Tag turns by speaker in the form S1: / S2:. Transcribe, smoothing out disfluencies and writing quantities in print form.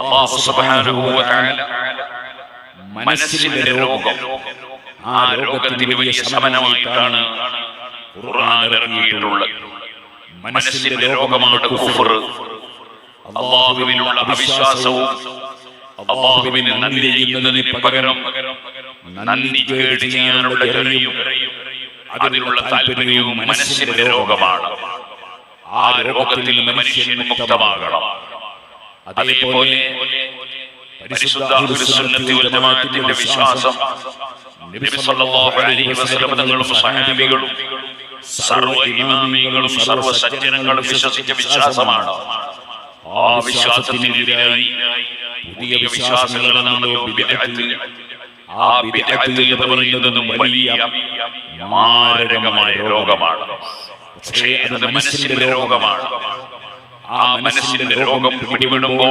S1: അല്ലാഹു സുബ്ഹാനഹു വ തആല മനസ്സിന്റെ രോഗം, ആ രോഗത്തിന് വലിയ ശമനമായിട്ടാണ് ഖുർആൻ ഇറങ്ങിയിട്ടുള്ളത്. മനസ്സിന്റെ രോഗമാണ് കുഫ്ർ, അല്ലാഹുവിലുള്ള അവിശ്വാസവും അല്ലാഹുവിന് നന്ദി ചെയ്യുന്നതിന് പകരം നന്ദി കേട് ചെയ്യാനുള്ള ജരയും അതിനുള്ള താല്പര്യവും മനസ്സിന്റെ രോഗമാണ്. ആ രോഗത്തിൽ നിന്ന് മനുഷ്യൻ മുക്തമാകണം. അതേപോലെ പരിശുദ്ധ അഹ്ലുസുന്നത്തി വൽ ജമാഅത്തിന്റെ വിശ്വാസം നബി സല്ലല്ലാഹു അലൈഹി വസല്ലം തങ്ങളും സഹാബികളും സർവ്വ ഇമാമികളും സർവ്വ സജ്ജനങ്ങളും വിശ്വസിച്ച വിശ്വാസമാണ്. ആ വിശ്വാസത്തിനെതിരായി പുതിയ വിശ്വാസങ്ങളാണല്ലോ ബിദ്അത്ത്. ആ ബിദ്അത്ത് എന്ന് പറയുന്നതും വലിയ മാരകമായ രോഗമാണ്. പക്ഷേ അത് മനസ്സിന്റെ രോഗമാണ്. ആ മനസ്സിന്റെ രോഗം പിടിപെടുമ്പോൾ